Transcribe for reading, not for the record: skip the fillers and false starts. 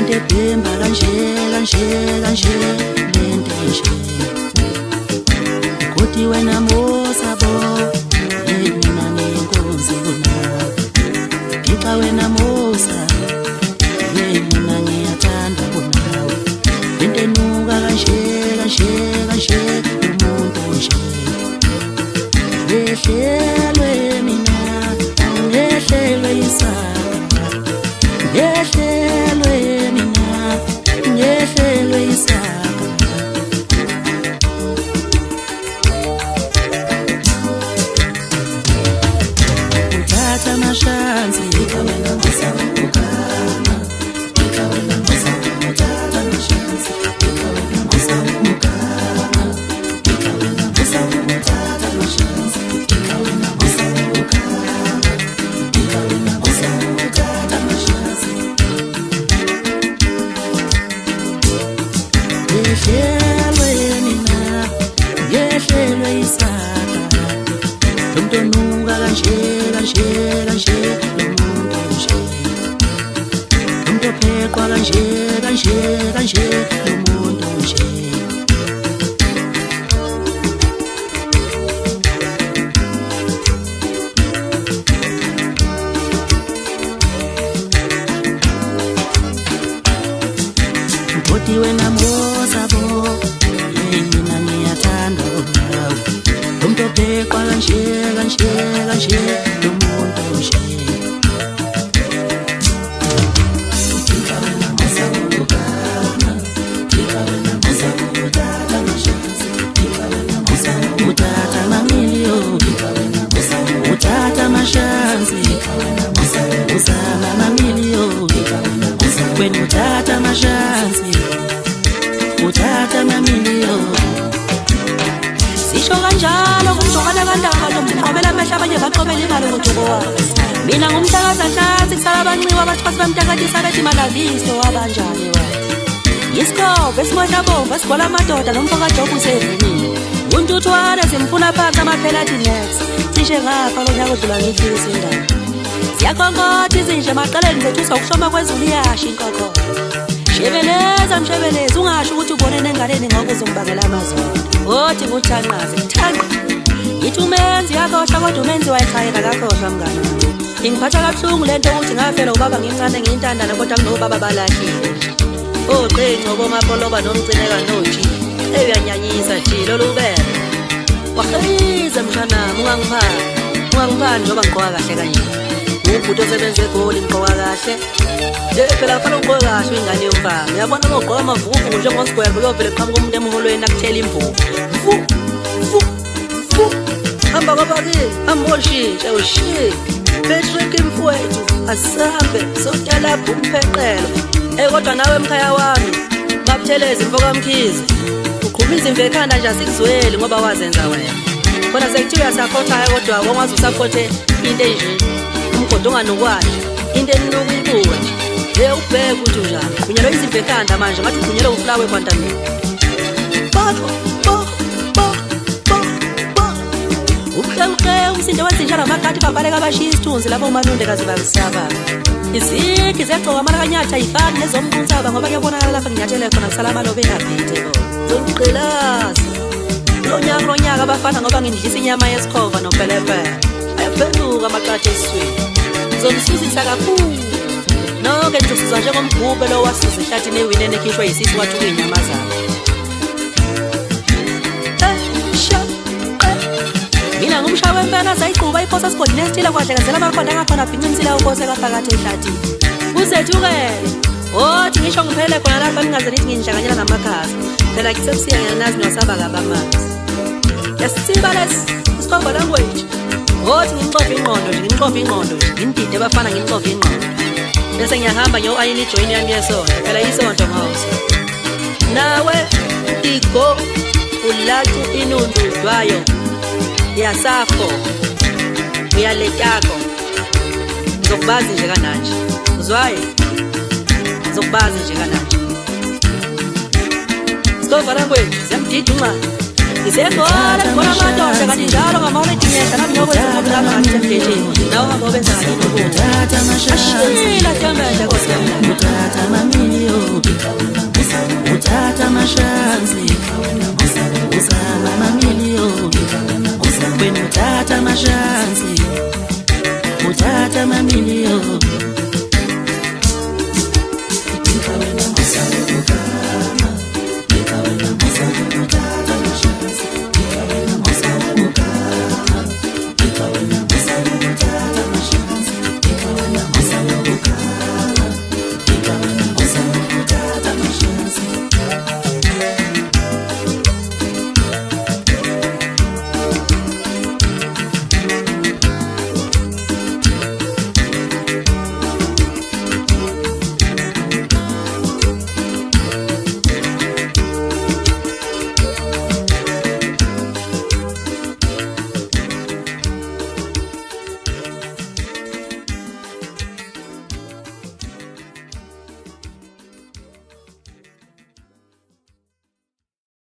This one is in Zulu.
lento ephemba kanje kanje kanje lento nje kodwa wena mosabo mina nginkonzo nawe ngixa wena mosa mina ngiyathanda nawe lento enuka kanje kanje kanje umuntu nje ngehlelwe mina ngehlelwe isaka ngehlelwe mina ngehlelwe isaka uthatha amashansi ikawena ngisawukana ikawena ngisawuthatha amashansi ikawena ngisawukana ikawena ngisawuthatha amashansi ikawena ngisawukana ikawena ngisawuthatha amashansi ngehlelwe mina ngehlelwe isaka umuntu onuka kanje kanje kanje umuntu nje umuntu opheqwa kanje kanje kanje umuntu nje kodwa wena mosabo mina ngiyathanda nawe umuntu opheqwa kanje kanje kanje umuntu nje ikawena ngisawukana ikawena ngisawuthatha amashansi ikawena ngisawuthatha amamiliyoni ikawena ngisawuthatha amashansi ikawena ngisawuzama amamiliyoni ikawena wena uthatha amashansi uthatha amamiliyoni sisho kanjalo kumjokana kandaba ntomqobela amehla abanye baqobela imali ngoJobo wazi mina ngumhlakazahlansi kusala abanciwa abathwasi bamntakatisa bethi malaviso abanjani wena yisikove esimodla bomba sigola amadoda nomfoka Job usevunile untuthwane simfuna phansi amaphelathi next cishe ngapha lo nyaka odlula ngifisa indaba siyakhonkoda izinje maqaleni zethu sokushoma kwezulu iyasha inkokho shebeleza mshebeleza ungasho ukuthi ubone nengaleni ngoku uzombangela amazolo othi nguthanqaze thanqa yithi umenzi yakhohlwa kodwa umenzi wayichayeka kakhohlwa mngani ingiphatha kabuhlungu lento ukuthi ngafela ubaba ngimncane ngiyintandana kodwa kunobaba balahlile oqinqo bomapoloba nomcineka noji eyanyanyisa nje lolubele wahiza mshanami ungangipha njengoba ngigqoka kahle kanje ubhuti osebenze egoli ngigqoka kahle phela kufanele ugqoke kahle ingane yomfana uyabona uma ugqoka amavuvu njengosigwebo uyovele qhamuka umuntu emholweni akuthela imvubu hamba kwabaki amoshintshe ushi Patrick mfowethu asambe sotyala umpheqelo kodwa nawe emkhaya wami babutheleza imfoka mkhizi uqhumisa imve ekhanda nje asikuzweli ngoba wazenza wena khona sekuthiwa saphothayo kodwa wongazi usaphothe into enje umgodo unganokwahle into enuka impuwa nje ubheke ukuthi njani kunyelwa izimve ekhanda manje ngathi kunyelwa uflawe kwantamini umsindo wenzinjalo amagadi kabaleka abashiya isithunzi lapho umalundekazi balisaba izigi zegcoka amalakanyatha ayifani nezomqunsaba ngoba kuyabonakala lapha nginyathele khona kusala amalobe engabhithe bo zonqilazi lo nyaka abafana ngoba ngindlisa inyama yesikhova nopelepele ayaphenduka amaqathe esiswini zongisuzisa kakhulu noke nizosizwa njengomgubhe lo wasuza ehlathini ewinene ekhishwa yisisi wathuka inyamazana mina ngumshawe wempela sayiquba iphosa sigodini esithile kwahlekazela amakhonda ngakhona abhinqimisile ukose kaphakathi ehlathini kuzethukele othi ngisho ngiphele khona lapha ningazeli ithi nginhlanganyela namakhasi phela kisekusiya ngiyanazi nosaba kabamanzi yasitsiba lesi isikhomba language othi ngimxova ingqondo nje ngindide abafana ngimxova ingqondo bese ngiyahamba ngiyo-ayini ijoyini yami yesonto phela yisonto ngawuso nawe igo ulacu inundudwayo yasafo uyaletyako ngizokubazi nje kananje uzwaye ngizokubazi nje kananje sikova language ziyamdida unxani ngisekhona khona amadoda kanti njalo ngamahora edinyesha nami nokwenza umlama ngasemdetsheni nawo ngobenza ngini ukuthatha amashashila thamela kosiyami uthatha amamiliyoni mashanzi